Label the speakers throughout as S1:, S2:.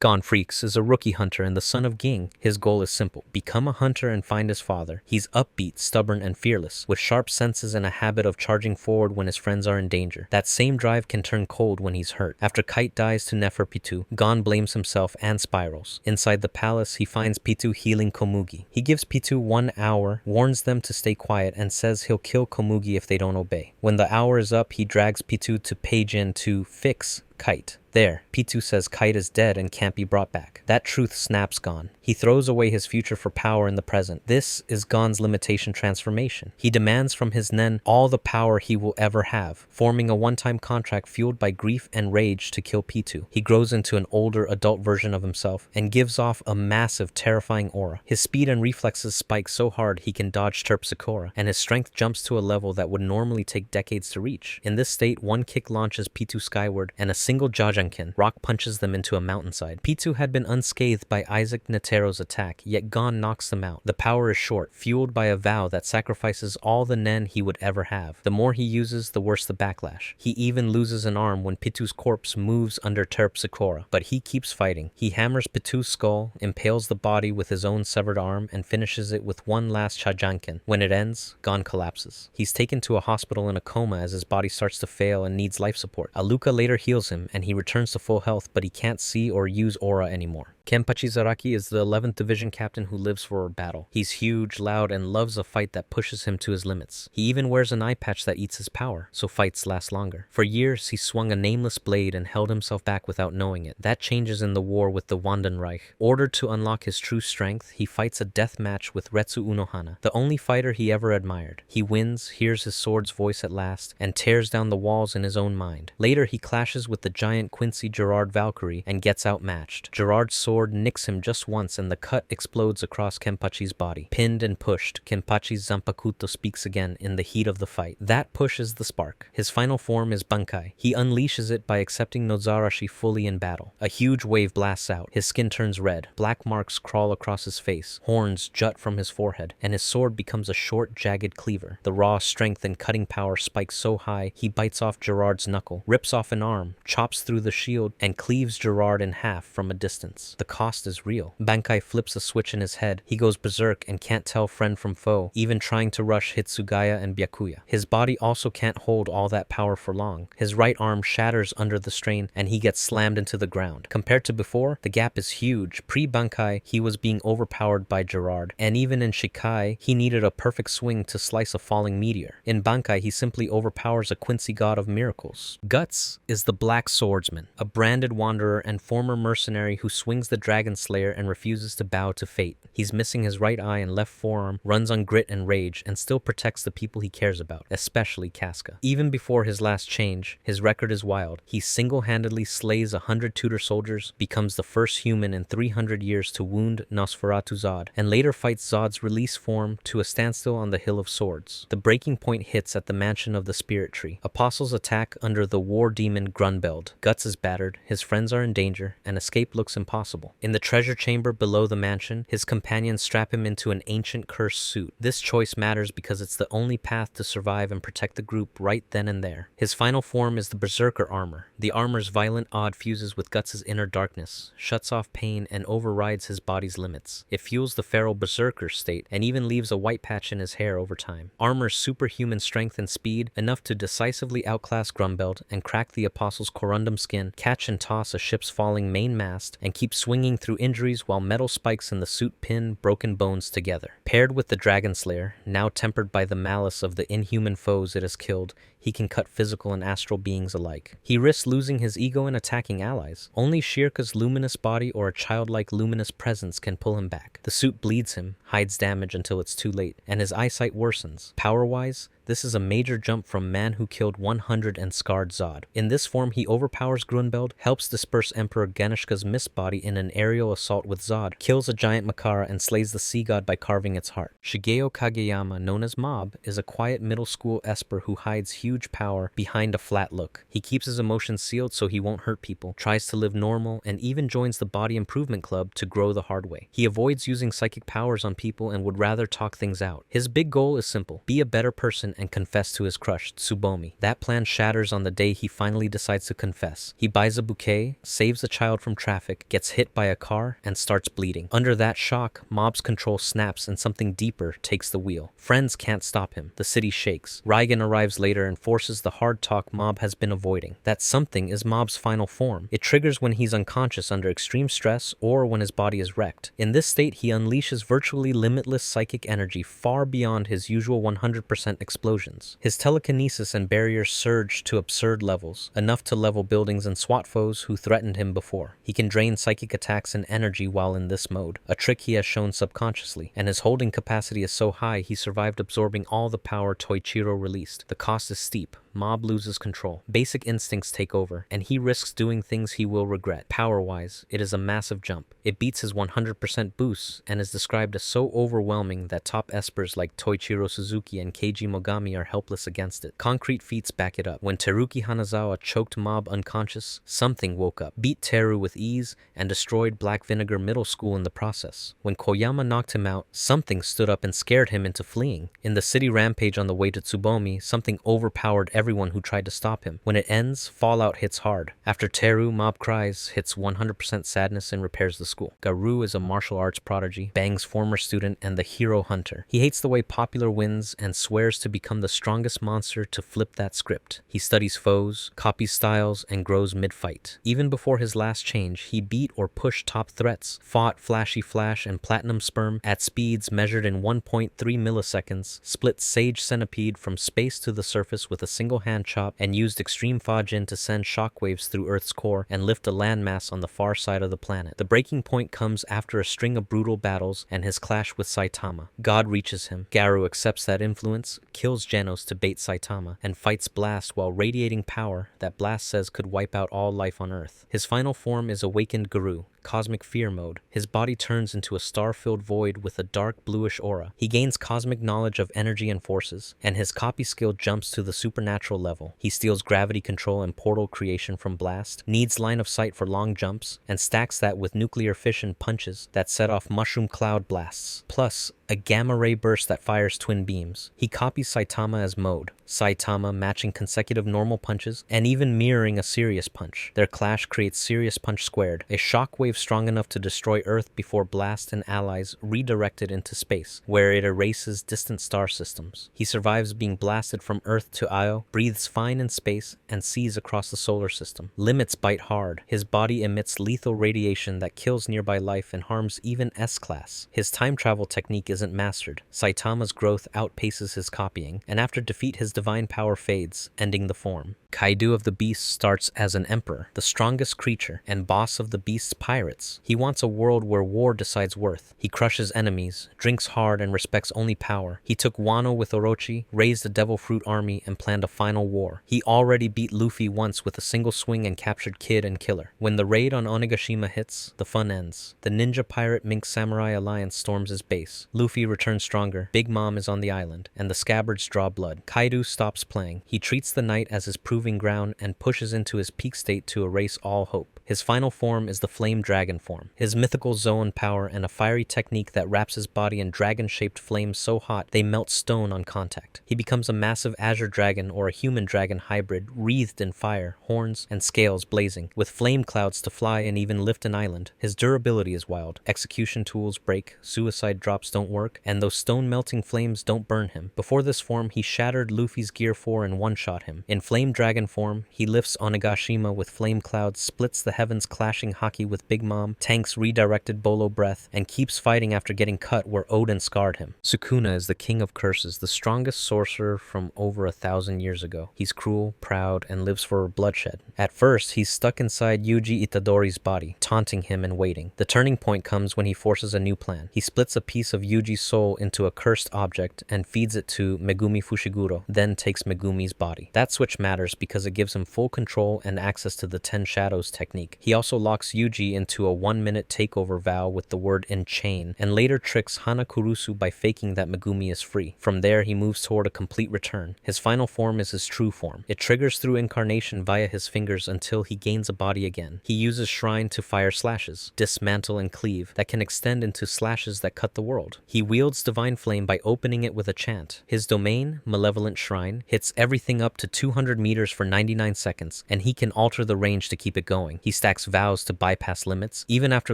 S1: Gon Freecss is a rookie hunter and the son of Ging. His goal is simple: become a hunter and find his father. He's upbeat, stubborn, and fearless, with sharp senses and a habit of charging forward when his friends are in danger. That same drive can turn cold when he's hurt. After Kite dies to Neferpitou, Gon blames himself and spirals. Inside the palace, he finds Pitou healing Komugi. He gives Pitou 1 hour, warns them to stay quiet, and says he'll kill Komugi if they don't obey. When the hour is up, he drags Pitou to Peijin to fix Kite. There, Pitou says Kite is dead and can't be brought back. That truth snaps Gon. He throws away his future for power in the present. This is Gon's limitation transformation. He demands from his Nen all the power he will ever have, forming a one-time contract fueled by grief and rage to kill Pitou. He grows into an older, adult version of himself and gives off a massive, terrifying aura. His speed and reflexes spike so hard he can dodge Terpsichore, and his strength jumps to a level that would normally take decades to reach. In this state, one kick launches Pitou skyward, and a single Jajanken rock punches them into a mountainside. Pitou had been unscathed by Isaac Netero's attack, yet Gon knocks them out. The power is short, fueled by a vow that sacrifices all the Nen he would ever have. The more he uses, the worse the backlash. He even loses an arm when Pitou's corpse moves under Terpsichore, but he keeps fighting. He hammers Pitou's skull, impales the body with his own severed arm, and finishes it with one last Chajanken. When it ends, Gon collapses. He's taken to a hospital in a coma as his body starts to fail and needs life support. Aluka later heals him, and he returns to full health, but he can't see or use aura anymore. Kenpachi Zaraki is the 11th Division captain who lives for a battle. He's huge, loud, and loves a fight that pushes him to his limits. He even wears an eye patch that eats his power, so fights last longer. For years, he swung a nameless blade and held himself back without knowing it. That changes in the war with the Wandenreich. Ordered to unlock his true strength, he fights a death match with Retsu Unohana, the only fighter he ever admired. He wins, hears his sword's voice at last, and tears down the walls in his own mind. Later, he clashes with the giant Quincy Gerard Valkyrie and gets outmatched. Gerard's sword nicks him just once and the cut explodes across Kenpachi's body. Pinned and pushed, Kenpachi's Zanpakuto speaks again in the heat of the fight. That pushes the spark. His final form is Bankai. He unleashes it by accepting Nozarashi fully in battle. A huge wave blasts out. His skin turns red. Black marks crawl across his face. Horns jut from his forehead, and his sword becomes a short, jagged cleaver. The raw strength and cutting power spikes so high, he bites off Gerard's knuckle, rips off an arm, chops through the shield, and cleaves Gerard in half from a distance. The cost is real. Bankai flips a switch in his head. He goes berserk and can't tell friend from foe, even trying to rush Hitsugaya and Byakuya. His body also can't hold all that power for long. His right arm shatters under the strain and he gets slammed into the ground. Compared to before, the gap is huge. Pre-Bankai, he was being overpowered by Gerard, and even in Shikai, he needed a perfect swing to slice a falling meteor. In Bankai, he simply overpowers a Quincy god of miracles. Guts is the Black Swordsman, a branded wanderer and former mercenary who swings the Dragon Slayer and refuses to bow to fate. He's missing his right eye and left forearm, runs on grit and rage, and still protects the people he cares about, especially Casca. Even before his last change, his record is wild. He single-handedly slays 100 Tudor soldiers, becomes the first human in 300 years to wound Nosferatu Zod, and later fights Zod's release form to a standstill on the Hill of Swords. The breaking point hits at the mansion of the Spirit Tree. Apostles attack under the war demon Grunbeld. Guts is battered, his friends are in danger, and escape looks impossible. In the treasure chamber below the mansion, his companions strap him into an ancient cursed suit. This choice matters because it's the only path to survive and protect the group right then and there. His final form is the berserker armor. The armor's violent odd fuses with Guts' inner darkness, shuts off pain, and overrides his body's limits. It fuels the feral berserker state and even leaves a white patch in his hair over time. Armor's superhuman strength and speed, enough to decisively outclass Grumbelt and crack the Apostle's corundum skin, catch and toss a ship's falling mainmast, and keep swinging through injuries while metal spikes in the suit pin broken bones together. Paired with the Dragon Slayer, now tempered by the malice of the inhuman foes it has killed, he can cut physical and astral beings alike. He risks losing his ego in attacking allies. Only Shirka's luminous body or a childlike luminous presence can pull him back. The suit bleeds him, hides damage until it's too late, and his eyesight worsens. Power-wise, this is a major jump from Man Who Killed 100 and Scarred Zod. In this form, he overpowers Grunbeld, helps disperse Emperor Ganeshka's mist body in an aerial assault with Zod, kills a giant Makara, and slays the sea god by carving its heart. Shigeo Kageyama, known as Mob, is a quiet middle school esper who hides huge huge power behind a flat look. He keeps his emotions sealed so he won't hurt people, tries to live normal, and even joins the body improvement club to grow the hard way. He avoids using psychic powers on people and would rather talk things out. His big goal is simple: be a better person and confess to his crush, Tsubomi. That plan shatters on the day he finally decides to confess. He buys a bouquet, saves a child from traffic, gets hit by a car, and starts bleeding. Under that shock, Mob's control snaps and something deeper takes the wheel. Friends can't stop him. The city shakes. Reigen arrives later and forces the hard talk Mob has been avoiding. That something is Mob's final form. It triggers when he's unconscious under extreme stress or when his body is wrecked. In this state, he unleashes virtually limitless psychic energy far beyond his usual 100% explosions. His telekinesis and barriers surge to absurd levels, enough to level buildings and swat foes who threatened him before. He can drain psychic attacks and energy while in this mode, a trick he has shown subconsciously, and his holding capacity is so high he survived absorbing all the power Toichiro released. The cost is steep. Mob loses control. Basic instincts take over, and he risks doing things he will regret. Power-wise, it is a massive jump. It beats his 100% boost and is described as so overwhelming that top espers like Toichiro Suzuki and Keiji Mogami are helpless against it. Concrete feats back it up. When Teruki Hanazawa choked Mob unconscious, something woke up, beat Teru with ease, and destroyed Black Vinegar Middle School in the process. When Koyama knocked him out, something stood up and scared him into fleeing. In the city rampage on the way to Tsubomi, something overpowered everyone who tried to stop him. When it ends, fallout hits hard. After Teru, Mob cries, hits 100% sadness, and repairs the school. Garou is a martial arts prodigy, Bang's former student, and the hero hunter. He hates the way popular wins and swears to become the strongest monster to flip that script. He studies foes, copies styles, and grows mid-fight. Even before his last change, he beat or pushed top threats, fought Flashy Flash and Platinum Sperm at speeds measured in 1.3 milliseconds, split Sage Centipede from space to the surface with a single hand chop, and used Extreme Fajin to send shockwaves through Earth's core and lift a landmass on the far side of the planet. The breaking point comes after a string of brutal battles and his clash with Saitama. God reaches him. Garou accepts that influence, kills Genos to bait Saitama, and fights Blast while radiating power that Blast says could wipe out all life on Earth. His final form is awakened Garou, Cosmic Fear mode. His body turns into a star-filled void with a dark bluish aura. He gains cosmic knowledge of energy and forces, and his copy skill jumps to the supernatural level. He steals gravity control and portal creation from Blast, needs line of sight for long jumps, and stacks that with nuclear fission punches that set off mushroom cloud blasts. Plus, a gamma ray burst that fires twin beams. He copies Saitama as mode, Saitama matching consecutive normal punches and even mirroring a Sirius punch. Their clash creates Sirius punch squared, a shockwave strong enough to destroy Earth before Blast and allies redirect it into space, where it erases distant star systems. He survives being blasted from Earth to Io, breathes fine in space, and sees across the solar system. Limits bite hard. His body emits lethal radiation that kills nearby life and harms even S-Class. His time travel technique isn't mastered. Saitama's growth outpaces his copying, and after defeat his divine power fades, ending the form. Kaidu of the Beast starts as an emperor, the strongest creature, and boss of the Beast's pirates. He wants a world where war decides worth. He crushes enemies, drinks hard, and respects only power. He took Wano with Orochi, raised a Devil Fruit army, and planned a final war. He already beat Luffy once with a single swing and captured Kid and Killer. When the raid on Onigashima hits, the fun ends. The Ninja Pirate Mink Samurai Alliance storms his base. Luffy returns stronger, Big Mom is on the island, and the scabbards draw blood. Kaidu stops playing. He treats the night as his proving ground and pushes into his peak state to erase all hope. His final form is the Flame Dragon form. His mythical Zoan power and a fiery technique that wraps his body in dragon-shaped flames so hot they melt stone on contact. He becomes a massive azure dragon or a human dragon hybrid, wreathed in fire, horns, and scales blazing, with flame clouds to fly and even lift an island. His durability is wild. Execution tools break, suicide drops don't work, and those stone-melting flames don't burn him. Before this form, he shattered Luffy's Gear 4 and one-shot him. In Flame Dragon form, he lifts Onigashima with flame clouds, splits the heavens clashing Haki with Big Mom, tanks redirected Bolo Breath, and keeps fighting after getting cut where Odin scarred him. Sukuna is the king of curses, the strongest sorcerer from over 1,000 years ago. He's cruel, proud, and lives for bloodshed. At first, he's stuck inside Yuji Itadori's body, taunting him and waiting. The turning point comes when he forces a new plan. He splits a piece of Yuji's soul into a cursed object and feeds it to Megumi Fushiguro, then takes Megumi's body. That switch matters because it gives him full control and access to the 10 Shadows technique. He also locks Yuji into a 1-minute takeover vow with the word enchain, and later tricks Hanakurusu by faking that Megumi is free. From there, he moves toward a complete return. His final form is his true form. It triggers through incarnation via his fingers until he gains a body again. He uses Shrine to fire slashes, dismantle and cleave, that can extend into slashes that cut the world. He wields Divine Flame by opening it with a chant. His domain, Malevolent Shrine, hits everything up to 200 meters for 99 seconds, and he can alter the range to keep it going. He stacks vows to bypass limits. Even after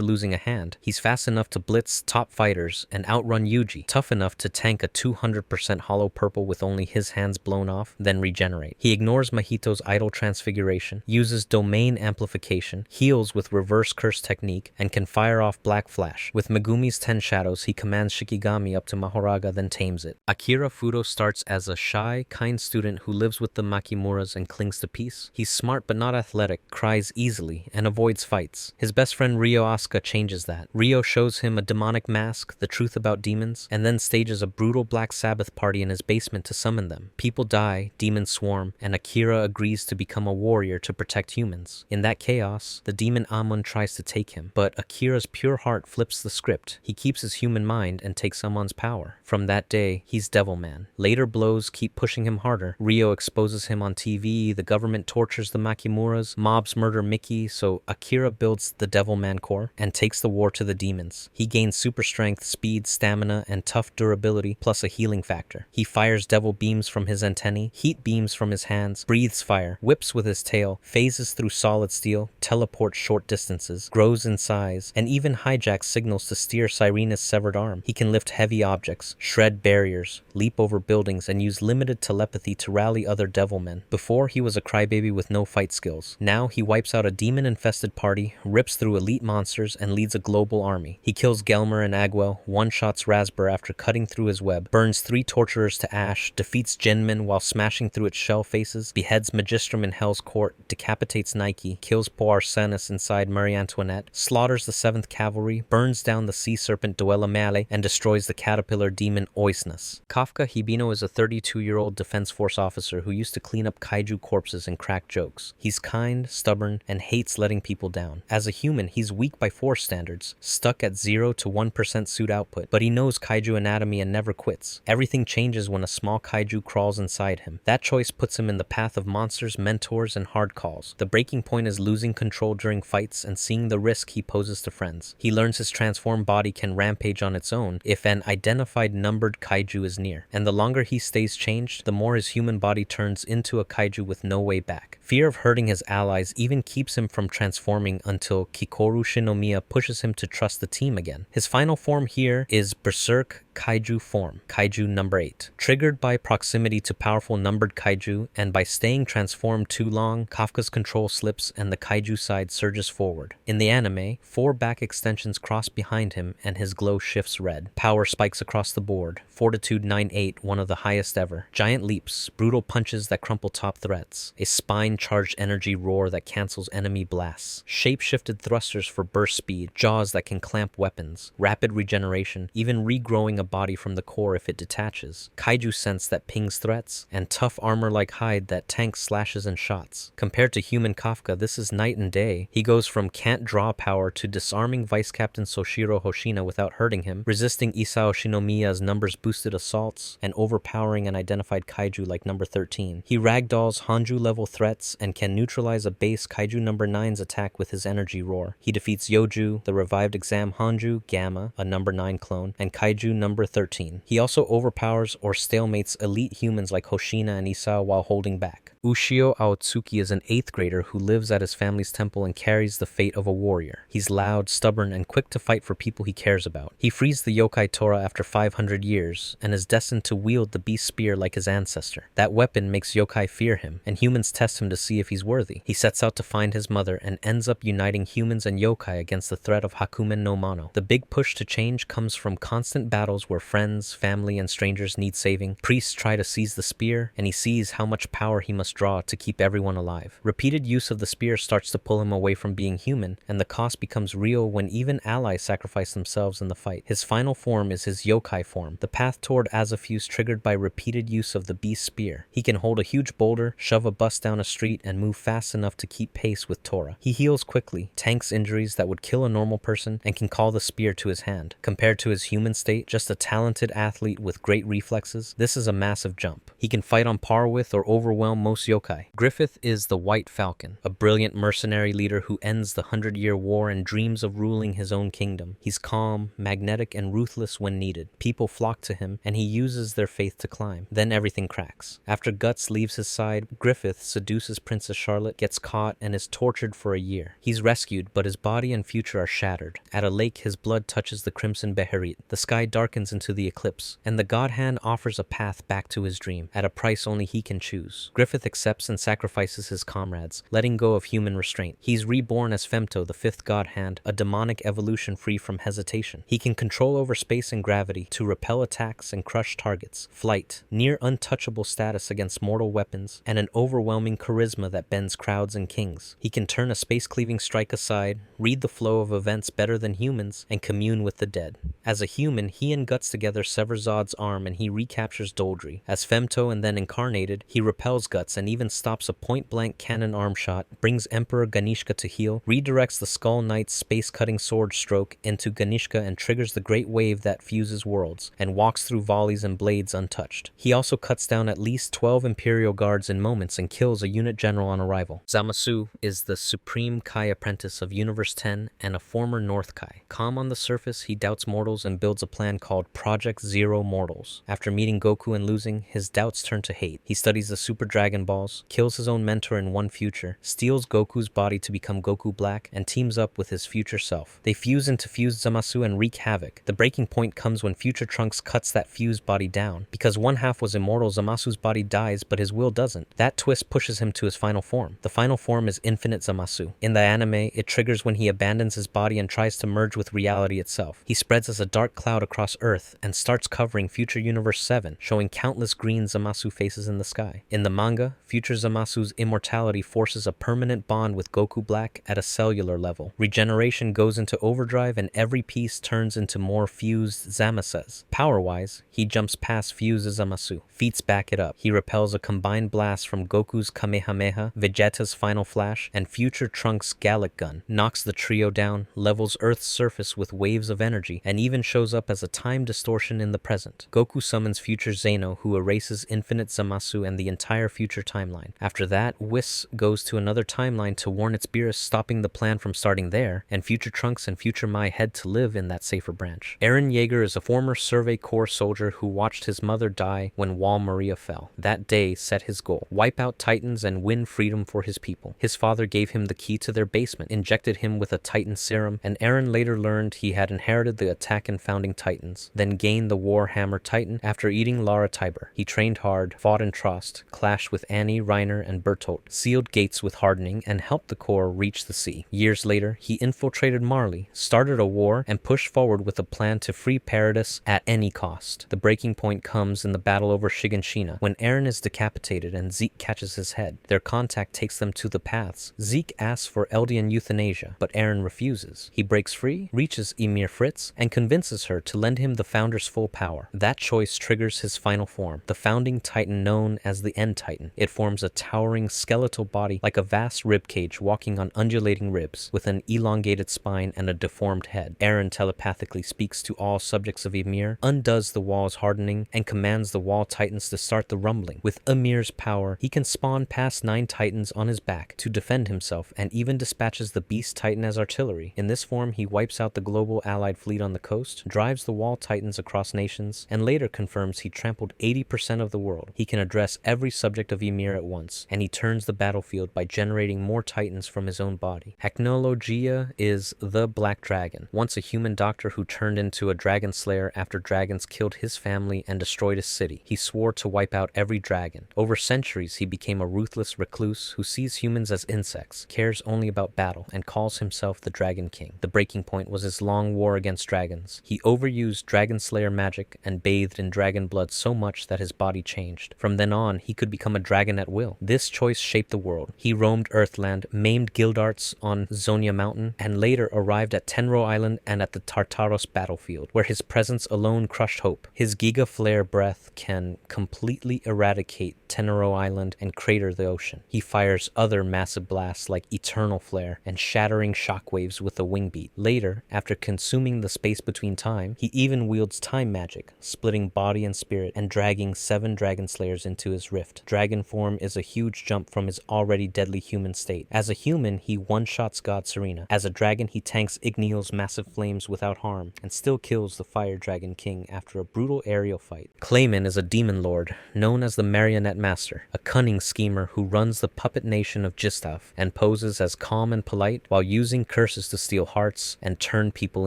S1: losing a hand, he's fast enough to blitz top fighters and outrun Yuji, tough enough to tank a 200% hollow purple with only his hands blown off, then regenerate. He ignores Mahito's idle transfiguration, uses domain amplification, heals with reverse curse technique, and can fire off Black Flash. With Megumi's 10 shadows, he commands Shikigami up to Mahoraga, then tames it. Akira Fudo starts as a shy, kind student who lives with the Makimuras and clings to peace. He's smart but not athletic, cries easily, and avoids fights. His best friend Ryo Asuka changes that. Ryo shows him a demonic mask, the truth about demons, and then stages a brutal Black Sabbath party in his basement to summon them. People die, demons swarm, and Akira agrees to become a warrior to protect humans. In that chaos, the demon Amon tries to take him, but Akira's pure heart flips the script. He keeps his human mind and takes Amon's power. From that day, he's Devilman. Later blows keep pushing him harder. Ryo exposes him on TV, the government tortures the Makimuras, mobs murder Mickey, so Akira builds the Devilman core and takes the war to the demons. He gains super strength, speed, stamina, and tough durability, plus a healing factor. He fires devil beams from his antennae, heat beams from his hands, breathes fire, whips with his tail, phases through solid steel, teleports short distances, grows in size, and even hijacks signals to steer Cyrena's severed arm. He can lift heavy objects, shred barriers, leap over buildings, and use limited telepathy to rally other devilmen. Before, he was a crybaby with no fight skills. Now, he wipes out a demon-infested party, rips through elite monsters, and leads a global army. He kills Gelmer and Agwell, one-shots Rasber after cutting through his web, burns 3 torturers to ash, defeats Genman while smashing through its shell faces, beheads Magistrum in Hell's Court, decapitates Nike, kills Poarsenus inside Marie Antoinette, slaughters the 7th Cavalry, burns down the sea serpent Duella Male, and destroys the caterpillar demon Oisnus. Kafka Hibino is a 32-year-old Defense Force officer who used to clean up kaiju corpses and crack jokes. He's kind, stubborn, and hates letting people down. As a human, he's weak by Force standards, stuck at 0 to 1% suit output, but he knows kaiju anatomy and never quits. Everything changes when a small kaiju crawls inside him. That choice puts him in the path of monsters, mentors, and hard calls. The breaking point is losing control during fights and seeing the risk he poses to friends. He learns his transformed body can rampage on its own if an identified numbered kaiju is near, and the longer he stays changed, the more his human body turns into a kaiju with no way back. Fear of hurting his allies even keeps him from transforming until Kikoru Shinomiya pushes him to trust the team again. His final form here is Berserk Kaiju form, Kaiju number 8. Triggered by proximity to powerful numbered kaiju, and by staying transformed too long, Kafka's control slips and the kaiju side surges forward. In the anime, 4 back extensions cross behind him and his glow shifts red. Power spikes across the board, Fortitude 9-8, one of the highest ever. Giant leaps, brutal punches that crumple top threats, a spine-charged energy roar that cancels enemy blasts, shape-shifted thrusters for burst speed, jaws that can clamp weapons, rapid regeneration, even regrowing a body from the core if it detaches, kaiju sense that pings threats, and tough armor-like hide that tanks slashes and shots. Compared to human Kafka, this is night and day. He goes from can't draw power to disarming Vice Captain Soshiro Hoshina without hurting him, resisting Isao Shinomiya's numbers-boosted assaults, and overpowering an identified kaiju like number 13. He ragdolls Hanju-level threats and can neutralize a base kaiju number 9's attack with his energy roar. He defeats Yoju, the revived exam Hanju, Gamma, a number 9 clone, and kaiju number 13. He also overpowers or stalemates elite humans like Hoshina and Isao while holding back. Ushio Aotsuki is an 8th grader who lives at his family's temple and carries the fate of a warrior. He's loud, stubborn, and quick to fight for people he cares about. He frees the yokai Tora after 500 years, and is destined to wield the beast spear like his ancestor. That weapon makes yokai fear him, and humans test him to see if he's worthy. He sets out to find his mother, and ends up uniting humans and yokai against the threat of Hakumen no Mano. The big push to change comes from constant battles where friends, family, and strangers need saving. Priests try to seize the spear, and he sees how much power he must last straw to keep everyone alive. Repeated use of the spear starts to pull him away from being human, and the cost becomes real when even allies sacrifice themselves in the fight. His final form is his yokai form, the path toward Azafuse triggered by repeated use of the beast spear. He can hold a huge boulder, shove a bus down a street, and move fast enough to keep pace with Tora. He heals quickly, tanks injuries that would kill a normal person, and can call the spear to his hand. Compared to his human state, just a talented athlete with great reflexes, this is a massive jump. He can fight on par with or overwhelm most yokai. Griffith is the White Falcon, a brilliant mercenary leader who ends the 100-Year War and dreams of ruling his own kingdom. He's calm, magnetic, and ruthless when needed. People flock to him, and he uses their faith to climb. Then everything cracks. After Guts leaves his side, Griffith seduces Princess Charlotte, gets caught, and is tortured for a year. He's rescued, but his body and future are shattered. At a lake, his blood touches the Crimson Beherit. The sky darkens into the eclipse, and the God Hand offers a path back to his dream, at a price only he can choose. Griffith accepts and sacrifices his comrades, letting go of human restraint. He's reborn as Femto, the fifth God Hand, a demonic evolution free from hesitation. He can control over space and gravity to repel attacks and crush targets, flight, near untouchable status against mortal weapons, and an overwhelming charisma that bends crowds and kings. He can turn a space-cleaving strike aside, read the flow of events better than humans, and commune with the dead. As a human, he and Guts together sever Zod's arm and he recaptures Doldry. As Femto and then incarnated, he repels Guts and even stops a point-blank cannon arm shot, brings Emperor Ganishka to heal, redirects the Skull Knight's space-cutting sword stroke into Ganishka and triggers the great wave that fuses worlds, and walks through volleys and blades untouched. He also cuts down at least 12 Imperial guards in moments and kills a unit general on arrival. Zamasu is the supreme Kai apprentice of Universe 10 and a former North Kai. Calm on the surface, he doubts mortals and builds a plan called Project Zero Mortals. After meeting Goku and losing, his doubts turn to hate. He studies the Super Dragon Balls, kills his own mentor in one future, steals Goku's body to become Goku Black, and teams up with his future self. They fuse into fused Zamasu and wreak havoc. The breaking point comes when future Trunks cuts that fused body down. Because one half was immortal, Zamasu's body dies, but his will doesn't. That twist pushes him to his final form. The final form is Infinite Zamasu. In the anime, it triggers when he abandons his body and tries to merge with reality itself. He spreads as a dark cloud across Earth and starts covering Future Universe 7, showing countless green Zamasu faces in the sky. In the manga, Future Zamasu's immortality forces a permanent bond with Goku Black at a cellular level. Regeneration goes into overdrive and every piece turns into more fused Zamasas. Power-wise, he jumps past fused Zamasu. Feats back it up. He repels a combined blast from Goku's Kamehameha, Vegeta's Final Flash, and Future Trunks' Gallic Gun, knocks the trio down, levels Earth's surface with waves of energy, and even shows up as a time distortion in the present. Goku summons Future Zeno, who erases Infinite Zamasu and the entire future timeline. After that, Whis goes to another timeline to warn its Beerus, stopping the plan from starting there, and Future Trunks and Future Mai head to live in that safer branch. Eren Yeager is a former Survey Corps soldier who watched his mother die when Wall Maria fell. That day set his goal: wipe out Titans and win freedom for his people. His father gave him the key to their basement, injected him with a Titan serum, and Eren later learned he had inherited the attack and founding Titans, then gained the Warhammer Titan after eating Lara Tiber. He trained hard, fought in Trost, clashed with Annie, Reiner, and Bertolt, sealed gates with hardening, and helped the Corps reach the sea. Years later, he infiltrated Marley, started a war, and pushed forward with a plan to free Paradis at any cost. The breaking point comes in the battle over Shiganshina, when Eren is decapitated and Zeke catches his head. Their contact takes them to the paths. Zeke asks for Eldian euthanasia, but Eren refuses. He breaks free, reaches Emir Fritz, and convinces her to lend him the Founder's full power. That choice triggers his final form, the founding Titan known as the End Titan. It forms a towering skeletal body like a vast ribcage walking on undulating ribs, with an elongated spine and a deformed head. Eren telepathically speaks to all subjects of Ymir, undoes the wall's hardening, and commands the wall titans to start the rumbling. With Ymir's power, he can spawn past 9 titans on his back to defend himself, and even dispatches the Beast Titan as artillery. In this form, he wipes out the global allied fleet on the coast, drives the wall titans across nations, and later confirms he trampled 80% of the world. He can address every subject of Ymir at once, and he turns the battlefield by generating more titans from his own body. Acnologia is the Black Dragon, once a human doctor who turned into a dragon slayer after dragons killed his family and destroyed his city. He swore to wipe out every dragon. Over centuries, he became a ruthless recluse who sees humans as insects, cares only about battle, and calls himself the Dragon King. The breaking point was his long war against dragons. He overused Dragon Slayer magic and bathed in dragon blood so much that his body changed. From then on, he could become a dragon dragon at will. This choice shaped the world. He roamed Earthland, maimed Gildarts on Zonia Mountain, and later arrived at Tenro Island and at the Tartaros battlefield, where his presence alone crushed hope. His Giga Flare breath can completely eradicate Tenro Island and crater the ocean. He fires other massive blasts like Eternal Flare and shattering shockwaves with a wing beat. Later, after consuming the space between time, he even wields time magic, splitting body and spirit and dragging 7 dragon slayers into his rift. Dragon form is a huge jump from his already deadly human state. As a human, he one-shots God Serena. As a dragon, he tanks Igneal's massive flames without harm and still kills the Fire Dragon King after a brutal aerial fight. Clayman is a demon lord, known as the Marionette Master, a cunning schemer who runs the puppet nation of Jistav and poses as calm and polite while using curses to steal hearts and turn people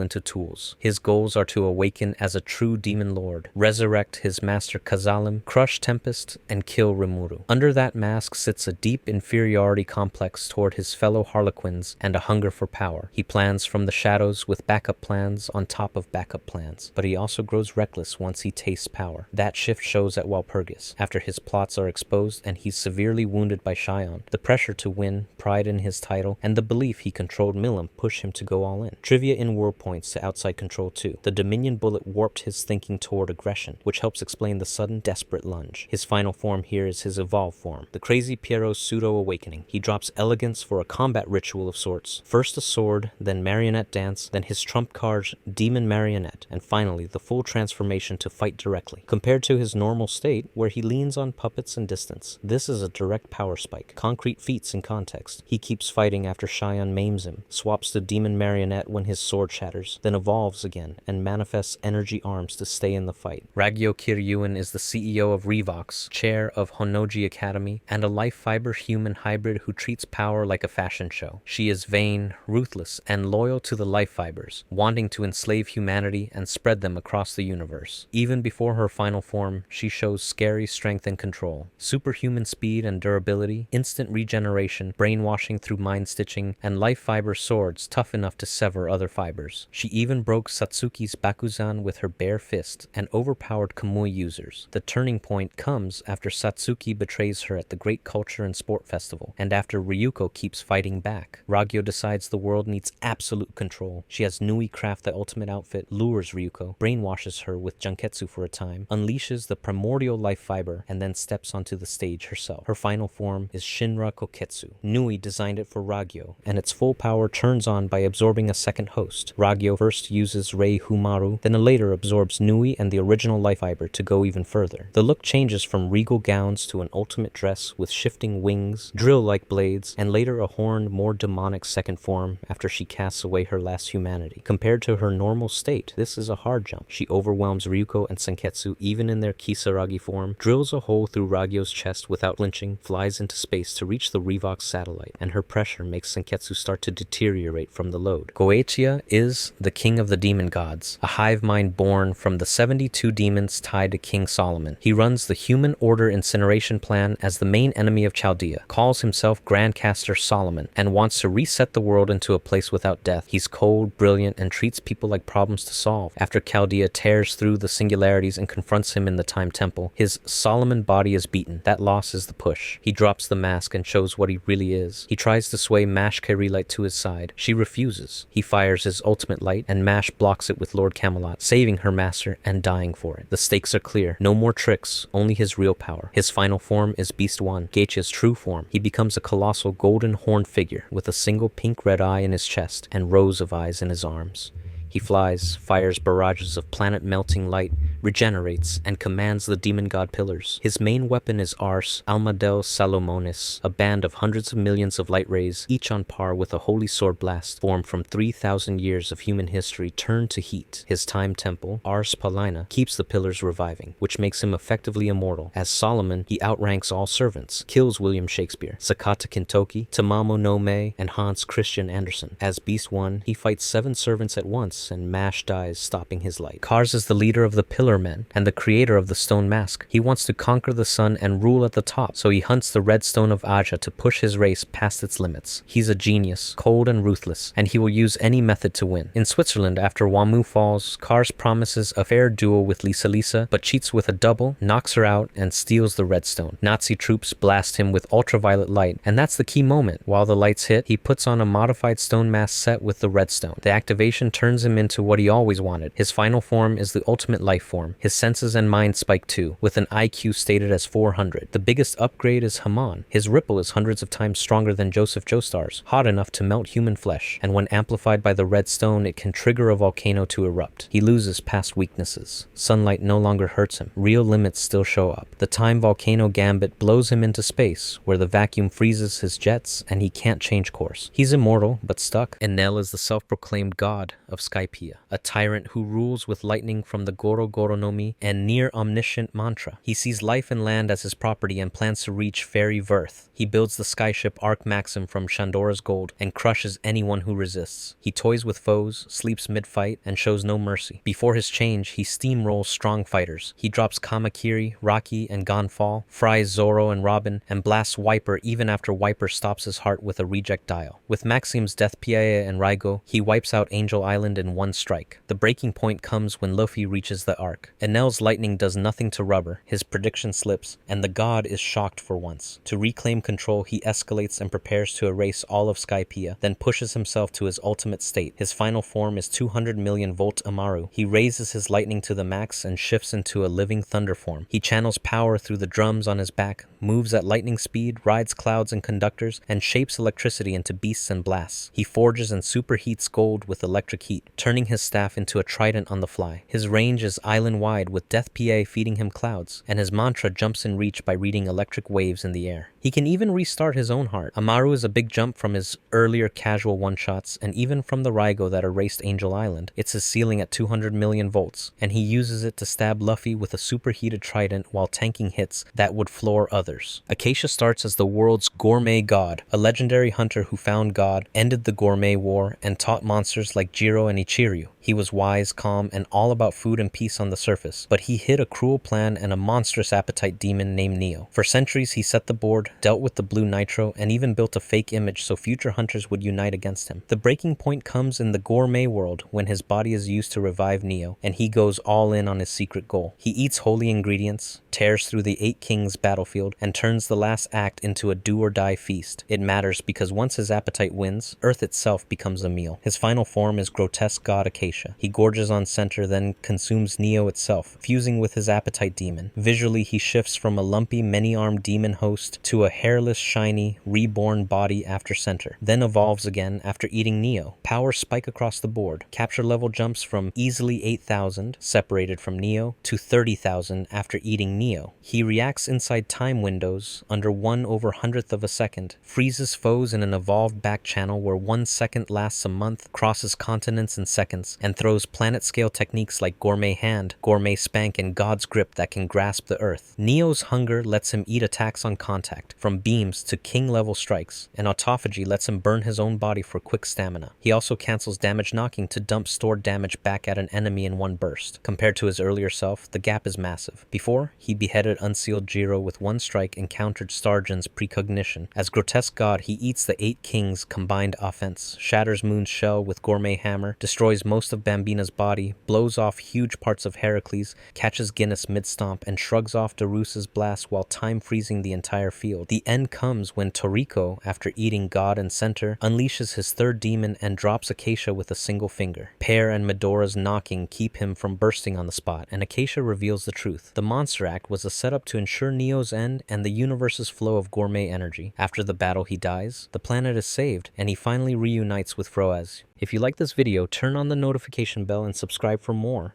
S1: into tools. His goals are to awaken as a true demon lord, resurrect his master Kazalim, crush Tempest, and kill Rimuru. Under that mask sits a deep inferiority complex toward his fellow Harlequins and a hunger for power. He plans from the shadows with backup plans on top of backup plans, but he also grows reckless once he tastes power. That shift shows at Walpurgis, after his plots are exposed and he's severely wounded by Shion. The pressure to win, pride in his title, and the belief he controlled Milim push him to go all in. Trivia in War points to Outside Control 2. The Dominion bullet warped his thinking toward aggression, which helps explain the sudden, desperate lunge. His final form here is his evolved form, the Crazy Pierrot's pseudo-awakening. He drops elegance for a combat ritual of sorts. First a sword, then marionette dance, then his trump card, Demon Marionette, and finally the full transformation to fight directly. Compared to his normal state, where he leans on puppets and distance, this is a direct power spike. Concrete feats in context. He keeps fighting after Shion maims him, swaps to Demon Marionette when his sword shatters, then evolves again and manifests energy arms to stay in the fight. Ragyo Kiryuin is the CEO of Revox, chair of Honnoji Academy, and a life fiber human hybrid who treats power like a fashion show. She is vain, ruthless, and loyal to the life fibers, wanting to enslave humanity and spread them across the universe. Even before her final form, she shows scary strength and control, superhuman speed and durability, instant regeneration, brainwashing through mind stitching, and life fiber swords tough enough to sever other fibers. She even broke Satsuki's Bakuzan with her bare fist and overpowered Kamui users. The turning point comes after Satsuki betrays her at the Great Culture and Sport Festival, and after Ryuko keeps fighting back. Ragyo decides the world needs absolute control. She has Nui craft the ultimate outfit, lures Ryuko, brainwashes her with Junketsu for a time, unleashes the primordial life fiber, and then steps onto the stage herself. Her final form is Shinra Koketsu. Nui designed it for Ragyo, and its full power turns on by absorbing a second host. Ragyo first uses Rei Humaru, then later absorbs Nui and the original life fiber to go even further. The look changes from regal gowns to an ultimate dress with shifting wings, drill-like blades, and later a horned, more demonic second form after she casts away her last humanity. Compared to her normal state, this is a hard jump. She overwhelms Ryuko and Senketsu even in their Kisaragi form, drills a hole through Ragyo's chest without flinching, flies into space to reach the Revox satellite, and her pressure makes Senketsu start to deteriorate from the load. Goetia is the king of the demon gods, a hive mind born from the 72 demons tied to King Solomon. He runs the Human Order Incineration Plan as the main enemy of Chaldea, calls himself Grandcaster Solomon, and wants to reset the world into a place without death. He's cold, brilliant, and treats people like problems to solve. After Chaldea tears through the singularities and confronts him in the Time Temple, his Solomon body is beaten. That loss is the push. He drops the mask and shows what he really is. He tries to sway Mash Kairilight to his side. She refuses. He fires his ultimate light, and Mash blocks it with Lord Camelot, saving her master and dying for it. The stakes are clear. No more tricks, only his real power. His final form is Beast 1, Goetia's true form. He becomes a colossal golden horned figure with a single pink-red eye in his chest and rows of eyes in his arms. He flies, fires barrages of planet-melting light, regenerates, and commands the demon god pillars. His main weapon is Ars Almadel Salomonis, a band of hundreds of millions of light rays, each on par with a holy sword blast formed from 3,000 years of human history turned to heat. His time temple, Ars Paulina, keeps the pillars reviving, which makes him effectively immortal. As Solomon, he outranks all servants, kills William Shakespeare, Sakata Kintoki, Tamamo no Mae, and Hans Christian Andersen. As Beast 1, he fights 7 servants at once, and Mash dies, stopping his light. Kars is the leader of the Pillar Man, and the creator of the stone mask. He wants to conquer the sun and rule at the top, so he hunts the red stone of Aja to push his race past its limits. He's a genius, cold and ruthless, and he will use any method to win. In Switzerland, after Wamu falls, Kars promises a fair duel with Lisa Lisa, but cheats with a double, knocks her out, and steals the redstone. Nazi troops blast him with ultraviolet light, and that's the key moment. While the lights hit, he puts on a modified stone mask set with the redstone. The activation turns him into what he always wanted. His final form is the ultimate life form. His senses and mind spike too, with an IQ stated as 400. The biggest upgrade is Haman. His ripple is hundreds of times stronger than Joseph Joestar's, hot enough to melt human flesh, and when amplified by the redstone, it can trigger a volcano to erupt. He loses past weaknesses. Sunlight no longer hurts him. Real limits still show up. The time volcano gambit blows him into space, where the vacuum freezes his jets, and he can't change course. He's immortal, but stuck. Enel is the self-proclaimed god of Skypiea, a tyrant who rules with lightning from the Goro Goro no Mi and near-omniscient mantra. He sees life and land as his property and plans to reach fairy Verth. He builds the skyship Arc Maxim from Shandora's gold and crushes anyone who resists. He toys with foes, sleeps mid-fight, and shows no mercy. Before his change, he steamrolls strong fighters. He drops Kamakiri, Rocky, and Gonfall, fries Zoro and Robin, and blasts Wiper even after Wiper stops his heart with a reject dial. With Maxim's Death Piae and Raigo, he wipes out Angel Island in one strike. The breaking point comes when Luffy reaches the Arc. Enel's lightning does nothing to rubber, his prediction slips, and the god is shocked for once. To reclaim control, he escalates and prepares to erase all of Skypiea, then pushes himself to his ultimate state. His final form is 200 million volt Amaru. He raises his lightning to the max and shifts into a living thunder form. He channels power through the drums on his back, moves at lightning speed, rides clouds and conductors, and shapes electricity into beasts and blasts. He forges and superheats gold with electric heat, turning his staff into a trident on the fly. His range is island-wide, with Death PA feeding him clouds, and his mantra jumps in reach by reading electric waves in the air. He can even restart his own heart. Amaru is a big jump from his earlier casual one-shots, and even from the Raigo that erased Angel Island. It's his ceiling at 200 million volts, and he uses it to stab Luffy with a superheated trident while tanking hits that would floor others. Acacia starts as the world's gourmet god, a legendary hunter who found God, ended the gourmet war, and taught monsters like Jiro and Ichiryu. He was wise, calm, and all about food and peace on the surface, but he hid a cruel plan and a monstrous appetite demon named Neo. For centuries, he set the board, dealt with the blue nitro, and even built a fake image so future hunters would unite against him. The breaking point comes in the gourmet world when his body is used to revive Neo, and he goes all in on his secret goal. He eats holy ingredients, tears through the 8 Kings battlefield, and turns the last act into a do-or-die feast. It matters because once his appetite wins, Earth itself becomes a meal. His final form is grotesque god Acacia. He gorges on center, then consumes Neo itself, fusing with his appetite demon. Visually, he shifts from a lumpy, many-armed demon host to a hairless, shiny, reborn body after center, then evolves again after eating Neo. Powers spike across the board. Capture level jumps from easily 8,000, separated from Neo, to 30,000 after eating Neo. He reacts inside time windows under 1/100th of a second, freezes foes in an evolved back channel where 1 second lasts a month, crosses continents in seconds, and throws planet-scale techniques like Gourmet Hand, Gourmet Spank, and God's Grip that can grasp the earth. Neo's hunger lets him eat attacks on contact, from beams to king-level strikes, and autophagy lets him burn his own body for quick stamina. He also cancels damage knocking to dump stored damage back at an enemy in one burst. Compared to his earlier self, the gap is massive. Before, he beheaded unsealed Jiro with one strike and countered Starjan's precognition. As grotesque god, he eats the 8 Kings' combined offense, shatters Moon's shell with Gourmet Hammer, destroys most of Bambina's body, blows off huge parts of Heracles, catches Guinness mid-stomp, and shrugs off Darus's blast while time freezing the entire field. The end comes when Toriko, after eating God and Center, unleashes his third demon and drops Acacia with a single finger. Pear and Medora's knocking keep him from bursting on the spot, and Acacia reveals the truth. The Monster Act was a setup to ensure Neo's end and the universe's flow of gourmet energy. After the battle, he dies, the planet is saved, and he finally reunites with Froaz. If you like this video, turn on the notification bell and subscribe for more.